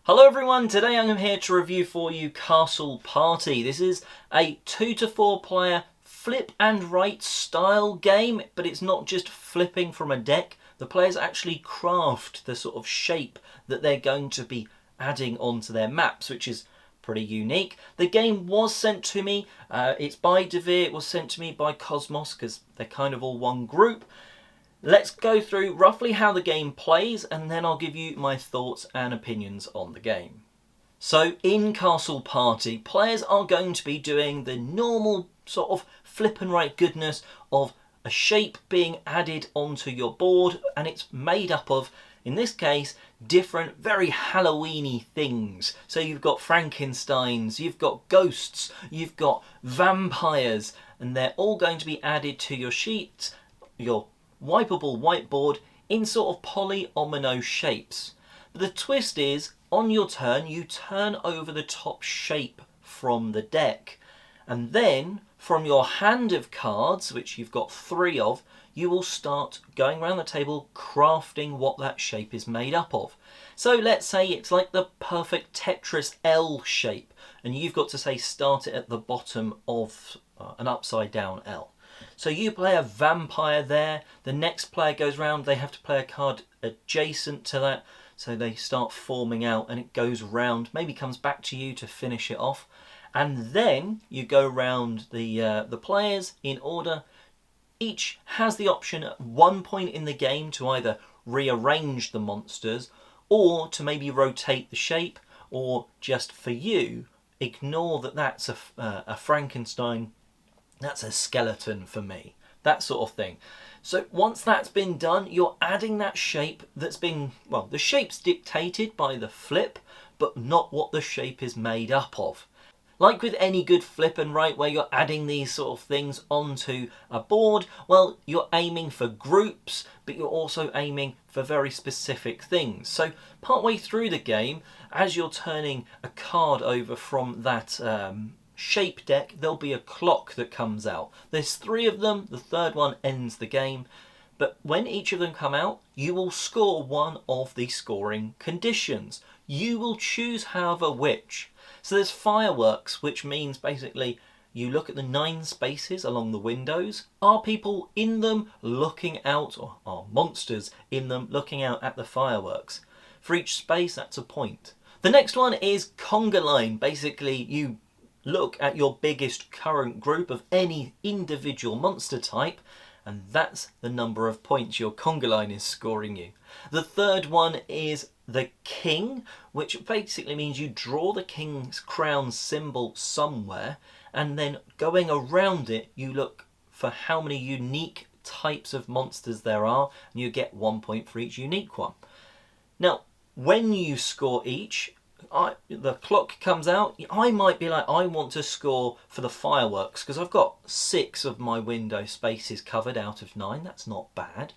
Hello everyone, today I'm here to review for you Castle Party. This is a 2 to 4 player flip and write style game, but it's not just flipping from a deck. The players actually craft the sort of shape that they're going to be adding onto their maps, which is pretty unique. The game was sent to me, it's by Devir, it was sent to me by Cosmos because they're kind of all one group. Let's go through roughly how the game plays and then I'll give you my thoughts and opinions on the game. So in Castle Party, players are going to be doing the normal sort of flip and write goodness of a shape being added onto your board, and it's made up of, in this case, different very Halloween-y things. So you've got Frankensteins, you've got ghosts, you've got vampires, and they're all going to be added to your sheets, your wipeable whiteboard, in sort of polyomino shapes. But the twist is, on your turn, you turn over the top shape from the deck, and then from your hand of cards, which you've got 3 of, you will start going around the table crafting what that shape is made up of. So let's say it's like the perfect Tetris L shape, and you've got to say start it at the bottom of an upside down L. So you play a vampire there, the next player goes round, they have to play a card adjacent to that, so they start forming out and it goes round, maybe comes back to you to finish it off, and then you go round the players in order. Each has the option at one point in the game to either rearrange the monsters or to maybe rotate the shape, or just for you, ignore that that's a Frankenstein, that's a skeleton for me, that sort of thing. So once that's been done, you're adding that shape that's been, well, the shape's dictated by the flip, but not what the shape is made up of. Like with any good flip and write where you're adding these sort of things onto a board, well, you're aiming for groups, but you're also aiming for very specific things. So partway through the game, as you're turning a card over from that shape deck, there'll be a clock that comes out. There's 3 of them, the third one ends the game, but when each of them come out, you will score one of the scoring conditions. You will choose, however, which. So there's fireworks, which means basically you look at the 9 spaces along the windows. Are people in them looking out, or are monsters in them looking out at the fireworks? For each space, that's a point. The next one is conga line. Basically, you look at your biggest current group of any individual monster type, and that's the number of points your conga line is scoring you. The third one is the king, which basically means you draw the king's crown symbol somewhere, and then going around it, you look for how many unique types of monsters there are, and you get 1 point for each unique one. Now, when you score each, the clock comes out, I might be like, I want to score for the fireworks because I've got 6 of my window spaces covered out of 9. That's not bad.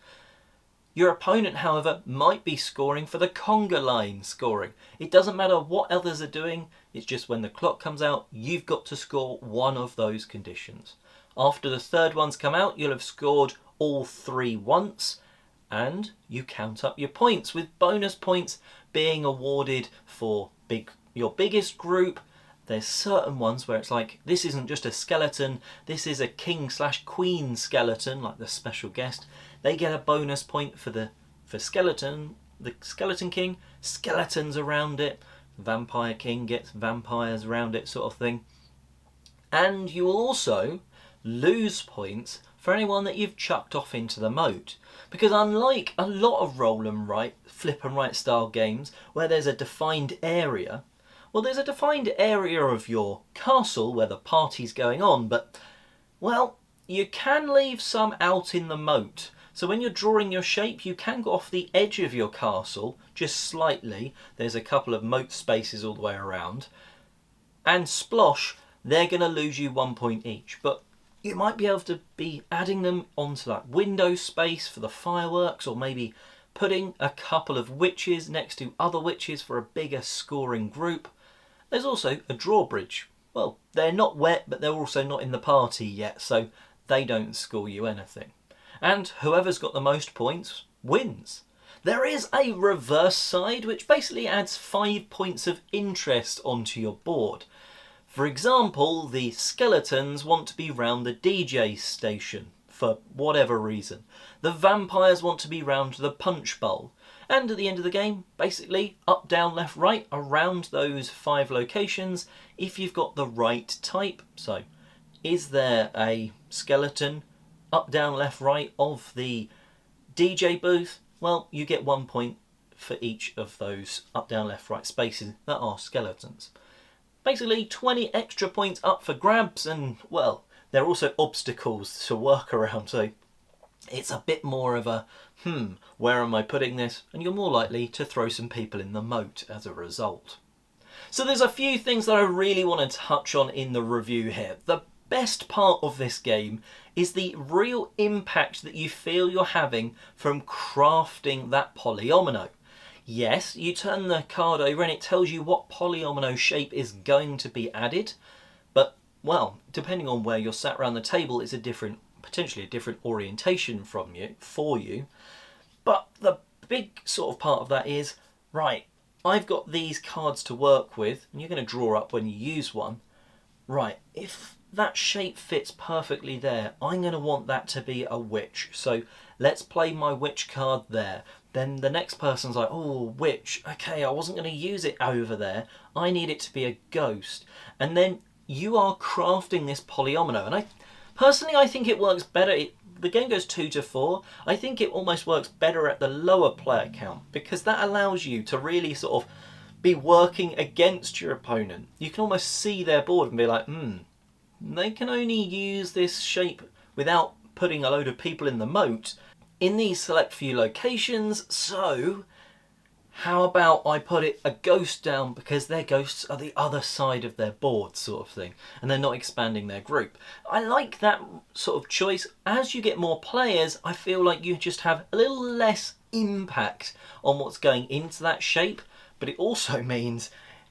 Your opponent, however, might be scoring for the conga line scoring. It doesn't matter what others are doing, it's just when the clock comes out, you've got to score one of those conditions. After the third one's come out, you'll have scored all 3 once, and you count up your points, with bonus points being awarded for your biggest group. There's certain ones where it's like, this isn't just a skeleton, this is a king/queen skeleton, like the special guest. They get a bonus point for skeleton, the skeleton king, skeletons around it, vampire king gets vampires around it, sort of thing. And you will also lose points for anyone that you've chucked off into the moat. Because unlike a lot of roll and write, flip and write style games where there's a defined area, well, there's a defined area of your castle where the party's going on, but, well, you can leave some out in the moat. So when you're drawing your shape, you can go off the edge of your castle, just slightly. There's a couple of moat spaces all the way around. And splosh, they're going to lose you 1 point each. But you might be able to be adding them onto that window space for the fireworks, or maybe putting a couple of witches next to other witches for a bigger scoring group. There's also a drawbridge. Well, they're not wet, but they're also not in the party yet, so they don't score you anything. And whoever's got the most points wins. There is a reverse side which basically adds 5 points of interest onto your board. For example, the skeletons want to be round the DJ station for whatever reason. The vampires want to be round the punch bowl. And at the end of the game, basically up, down, left, right, around those 5 locations if you've got the right type. So, is there a skeleton up, down, left, right of the DJ booth? Well, you get 1 point for each of those up, down, left, right spaces that are skeletons. Basically 20 extra points up for grabs, and well, there are also obstacles to work around, so it's a bit more of a, where am I putting this? And you're more likely to throw some people in the moat as a result. So there's a few things that I really want to touch on in the review here. The best part of this game is the real impact that you feel you're having from crafting that polyomino. Yes, you turn the card over and it tells you what polyomino shape is going to be added, but, well, depending on where you're sat around the table, it's potentially a different orientation for you. But the big sort of part of that is, right, I've got these cards to work with, and you're going to draw up when you use one. Right, if that shape fits perfectly there, I'm going to want that to be a witch. So let's play my witch card there. Then the next person's like, oh, witch, okay, I wasn't going to use it over there. I need it to be a ghost. And then you are crafting this polyomino. And personally, I think it works better. The game goes 2 to 4. I think it almost works better at the lower player count, because that allows you to really sort of be working against your opponent. You can almost see their board and be like, they can only use this shape without putting a load of people in the moat in these select few locations, so how about I put a ghost down because their ghosts are the other side of their board, sort of thing, and they're not expanding their group. I like that sort of choice. As you get more players, I feel like you just have a little less impact on what's going into that shape, but it also means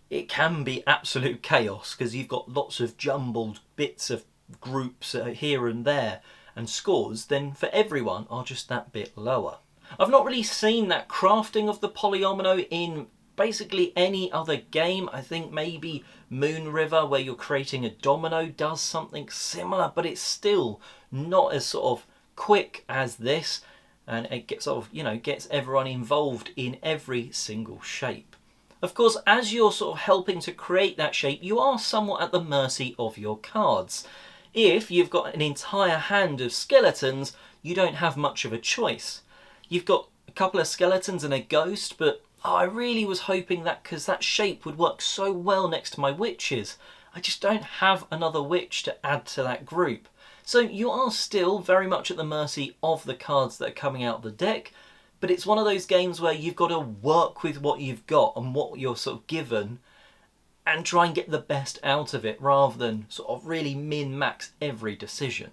it can be absolute chaos because you've got lots of jumbled bits of groups here and there, and scores then for everyone are just that bit lower. I've not really seen that crafting of the polyomino in basically any other game. I think maybe Moon River, where you're creating a domino, does something similar, but it's still not as sort of quick as this, and it gets sort of, gets everyone involved in every single shape. Of course, as you're sort of helping to create that shape, you are somewhat at the mercy of your cards. If you've got an entire hand of skeletons, you don't have much of a choice. You've got a couple of skeletons and a ghost, but I really was hoping that because that shape would work so well next to my witches, I just don't have another witch to add to that group. So you are still very much at the mercy of the cards that are coming out of the deck, but it's one of those games where you've got to work with what you've got and what you're sort of given, and try and get the best out of it rather than sort of really min-max every decision.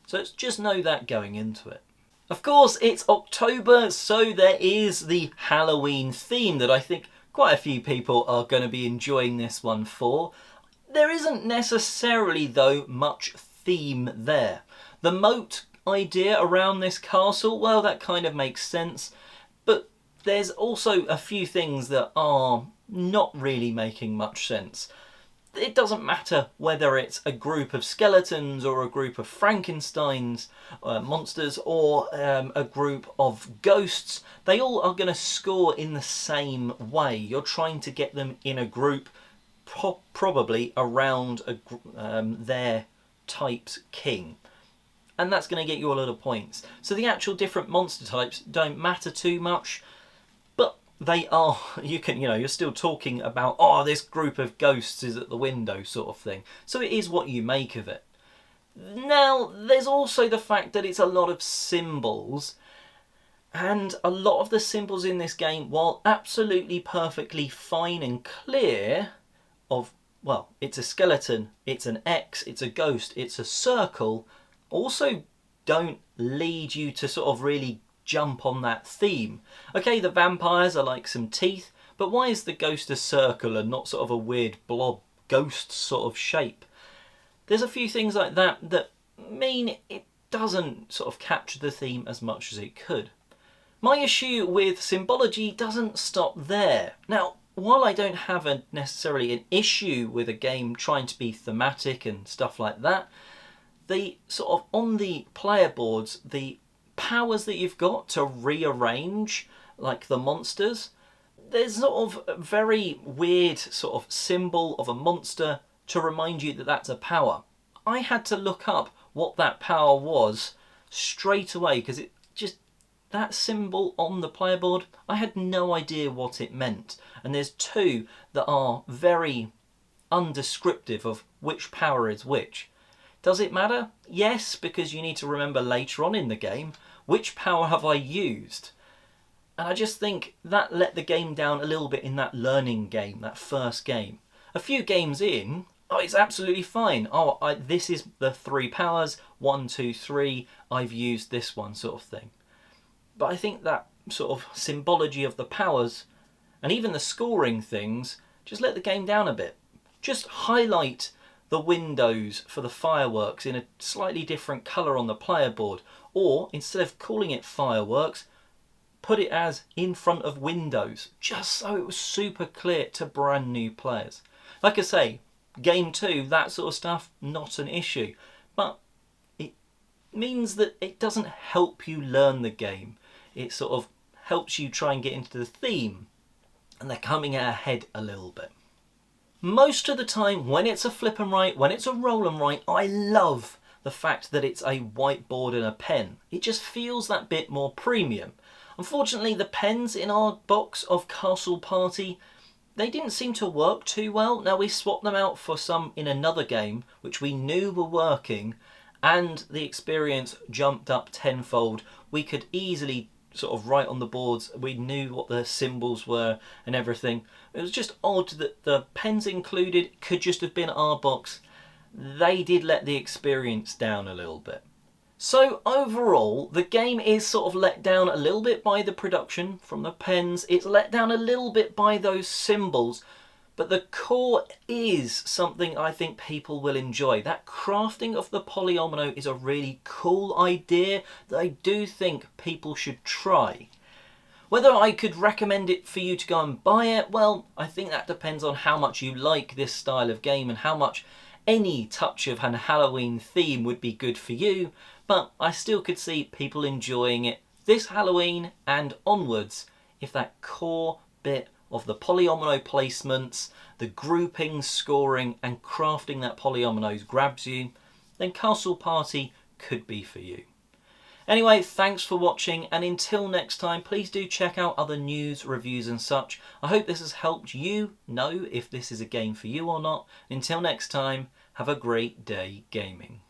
So just know that going into it. Of course, it's October, so there is the Halloween theme that I think quite a few people are going to be enjoying this one for. There isn't necessarily, though, much theme there. The moat idea around this castle, well, that kind of makes sense, but there's also a few things that are not really making much sense. It doesn't matter whether it's a group of skeletons or a group of Frankenstein's monsters or a group of ghosts. They all are going to score in the same way. You're trying to get them in a group, probably around their type's king. And that's going to get you a lot of points. So the actual different monster types don't matter too much. They are, you're still talking about, oh, this group of ghosts is at the window sort of thing. So it is what you make of it. Now, there's also the fact that it's a lot of symbols. And a lot of the symbols in this game, while absolutely perfectly fine and clear of, well, it's a skeleton, it's an X, it's a ghost, it's a circle, also don't lead you to sort of really jump on that theme. Okay, the vampires are like some teeth, but why is the ghost a circle and not sort of a weird blob ghost sort of shape? There's a few things like that that mean it doesn't sort of capture the theme as much as it could. My issue with symbology doesn't stop there. Now, while I don't have necessarily an issue with a game trying to be thematic and stuff like that, the sort of on the player boards, the powers that you've got to rearrange, like the monsters, there's sort of a very weird sort of symbol of a monster to remind you that that's a power. I had to look up what that power was straight away because it just, that symbol on the player board, I had no idea what it meant. And there's two that are very undescriptive of which power is which. Does it matter? Yes, because you need to remember later on in the game, which power have I used? And I just think that let the game down a little bit in that learning game, that first game. A few games in, oh, it's absolutely fine. Oh, this is the 3 powers, 1, 2, 3, I've used this one sort of thing. But I think that sort of symbology of the powers and even the scoring things just let the game down a bit. Just highlight the windows for the fireworks in a slightly different colour on the player board, or instead of calling it fireworks, put it as in front of windows, just so it was super clear to brand new players. Like I say, game 2, that sort of stuff, not an issue, but it means that it doesn't help you learn the game. It sort of helps you try and get into the theme, and they're coming ahead a little bit. Most of the time, when it's a flip and write, when it's a roll and write, I love the fact that it's a whiteboard and a pen. It just feels that bit more premium. Unfortunately, the pens in our box of Castle Party, they didn't seem to work too well. Now, we swapped them out for some in another game, which we knew were working, and the experience jumped up tenfold. We could easily sort of write on the boards. We knew what the symbols were and everything. It was just odd that the pens included could just have been our box. They did let the experience down a little bit. So overall, the game is sort of let down a little bit by the production from the pens. It's let down a little bit by those symbols. But the core is something I think people will enjoy. That crafting of the polyomino is a really cool idea that I do think people should try. Whether I could recommend it for you to go and buy it, well, I think that depends on how much you like this style of game and how much any touch of an Halloween theme would be good for you. But I still could see people enjoying it this Halloween and onwards if that core bit of the polyomino placements, the grouping, scoring and crafting that polyominoes grabs you, then Castle Party could be for you. Anyway, thanks for watching, and until next time, please do check out other news, reviews and such. I hope this has helped you know if this is a game for you or not. Until next time, have a great day gaming.